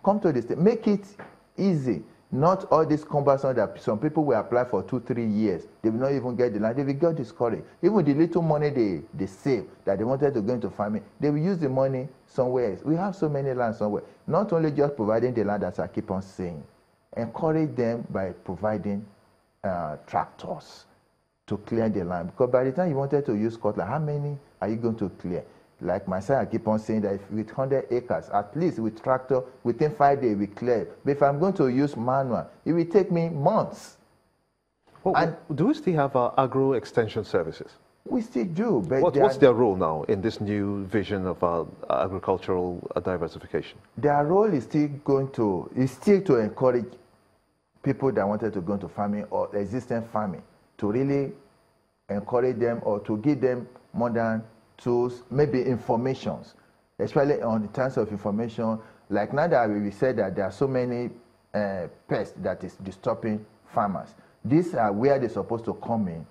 Come to the state. Make it easy. Not all this cumbersome that some people will apply for 2-3 years. They will not even get the land. They will get discouraged. Even the little money they save that they wanted to go into farming, they will use the money somewhere else. We have so many lands somewhere. Not only just providing the land, as I keep on saying, encourage them by providing tractors to clear the land. Because by the time you wanted to use cutlass, how many are you going to clear? Like myself, I keep on saying that if with 100 acres, at least with tractor, within 5 days we clear. But if I'm going to use manual, it will take me months. Well, and do we still have agro extension services? We still do. But what's their role now in this new vision of agricultural diversification? Their role is still to encourage people that wanted to go into farming or existing farming, to really encourage them or to give them modern tools, maybe informations, especially on terms of information. Like now that we said that there are so many pests that is disturbing farmers. These are where they're supposed to come in,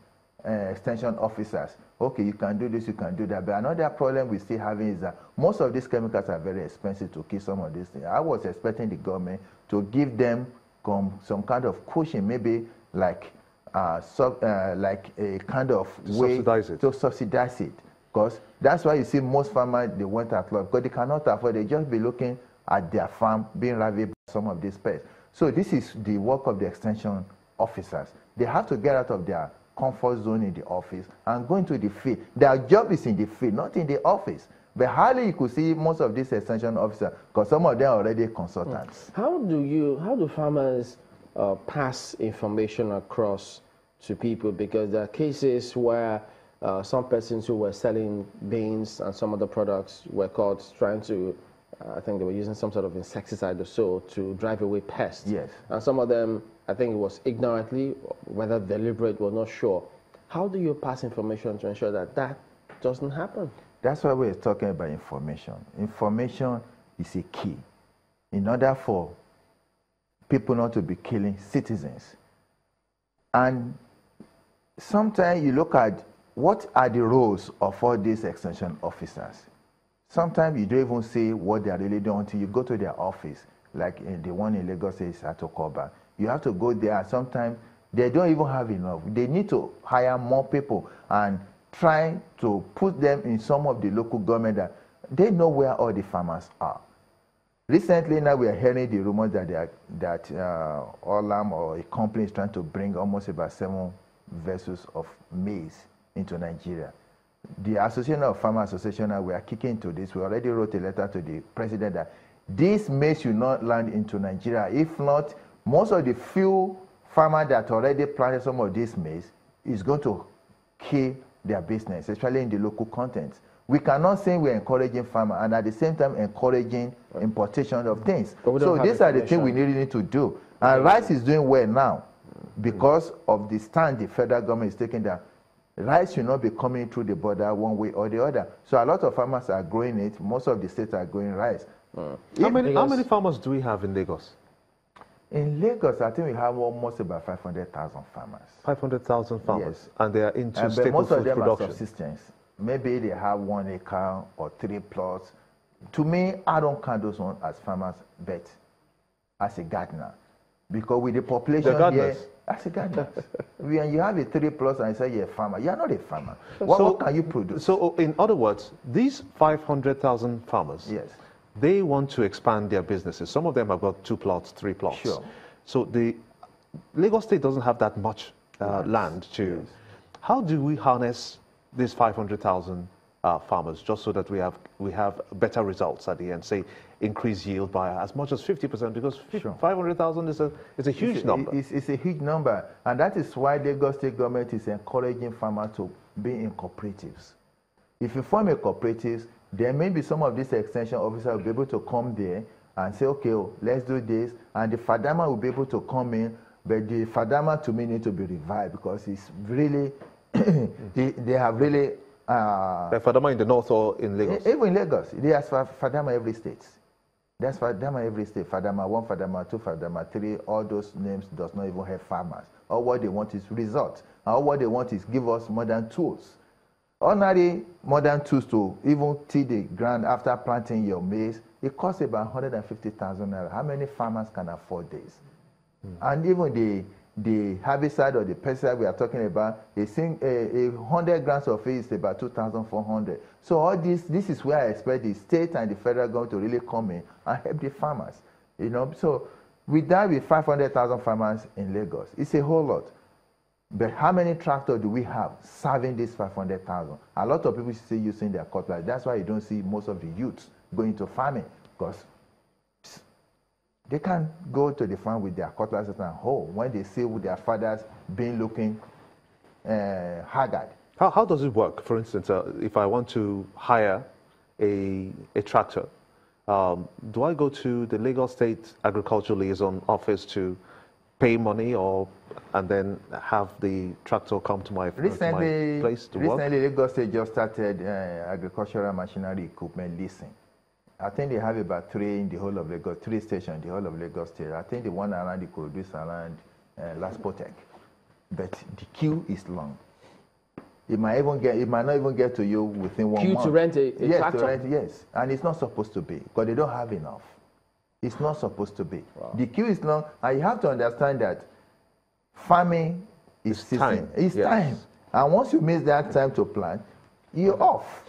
extension officers. Okay, you can do this, you can do that. But another problem we still having is that most of these chemicals are very expensive to kill some of these things. I was expecting the government to give them some kind of cushion, maybe like a kind of way to subsidize it. Because that's why you see most farmers, they went at law, because they cannot afford, they just be looking at their farm being ravaged by some of these pests. So this is the work of the extension officers. They have to get out of their comfort zone in the office and go into the field. Their job is in the field, not in the office. But hardly you could see most of these extension officers, because some of them are already consultants. How do farmers pass information across to people? Because there are cases where some persons who were selling beans and some other products were caught trying to, I think they were using some sort of insecticide or so to drive away pests. Yes. And some of them, I think it was ignorantly, whether deliberate, we're not sure. How do you pass information to ensure that that doesn't happen? That's why we're talking about information. Information is a key. In order for people not to be killing citizens. And sometimes you look at what are the roles of all these extension officers. Sometimes you don't even see what they are really doing until you go to their office, like in the one in Lagos is at Okoba. You have to go there, and sometimes they don't even have enough. They need to hire more people and try to put them in some of the local government that they know where all the farmers are. Recently, now we are hearing the rumors that Olam or a company is trying to bring almost about 7 vessels of maize into Nigeria. The Association of Farmers Association, we are kicking into this. We already wrote a letter to the president that this maize should not land into Nigeria. If not, most of the few farmers that already planted some of this maize is going to kill their business, especially in the local content. We cannot say we're encouraging farmers and at the same time encouraging importation of things. So these are the things we really need to do. And rice is doing well now because of the stand the federal government is taking that rice should not be coming through the border one way or the other. So a lot of farmers are growing it. Most of the states are growing rice. How many farmers do we have in Lagos? In Lagos, I think we have almost about 500,000 farmers. 500,000 farmers, yes. And they are into staple food production. Most of them are subsistence. Maybe they have 1 acre or 3 plots. To me, I don't count those ones as farmers, but as a gardener. Because with the population here, as a gardener, when you have a 3 plus and you say you're a farmer, you're not a farmer. What can you produce? So in other words, these 500,000 farmers, yes, they want to expand their businesses. Some of them have got 2 plots, 3 plots. Sure. So the Lagos State doesn't have that much land to. Yes. How do we harness these 500,000 farmers just so that we have better results at the end? Say increase yield by as much as 50%, because 500,000 is a huge number. It's a huge number, and that is why the Lagos State government is encouraging farmers to be in cooperatives. If you form a cooperative, then maybe some of these extension officers will be able to come there and say, okay, let's do this, and the Fadama will be able to come in, but the Fadama to me need to be revived because it's really, they have really... Fadama in the north or in Lagos? Even in Lagos, there's Fadama every state. There's Fadama every state. Fadama 1, Fadama 2, Fadama 3, all those names does not even have farmers. All what they want is results. All what they want is give us modern tools. Ordinary modern tools to even till the ground after planting your maize, it costs about 150,000 naira. How many farmers can afford this? And even the herbicide or the pesticide we are talking about, a 100 grams of it is about 2,400. So all this is where I expect the state and the federal government to really come in and help the farmers. You know, so with that, with 500,000 farmers in Lagos, it's a whole lot. But how many tractors do we have serving this 500,000? A lot of people still using their cutlass. That's why you don't see most of the youths going to farming, because they can't go to the farm with their cutlasses and hoe when they see their fathers being looking haggard. How does it work? For instance, if I want to hire a tractor, do I go to the Lagos State Agricultural Liaison Office to pay money, and then have the tractor come to my place to work? Recently, Lagos State just started agricultural machinery equipment leasing. I think they have about 3 in the whole of Lagos, 3 stations in the whole of Lagos State. I think the one around the Ikorodu around Laspotec. But the queue is long. It might not even get to you within 1 month. Queue to rent a tractor? To rent, yes. And it's not supposed to be, because they don't have enough. It's not supposed to be. Wow. The queue is long, and you have to understand that farming is time. It's time. And once you miss that time to plant, you're off.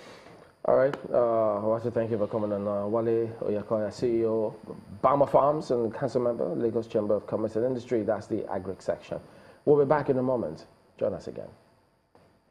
All right. I want to thank you for coming on. Wale Oyekoya, CEO, Bama Farms and council member, Lagos Chamber of Commerce and Industry. That's the agri section. We'll be back in a moment. Join us again.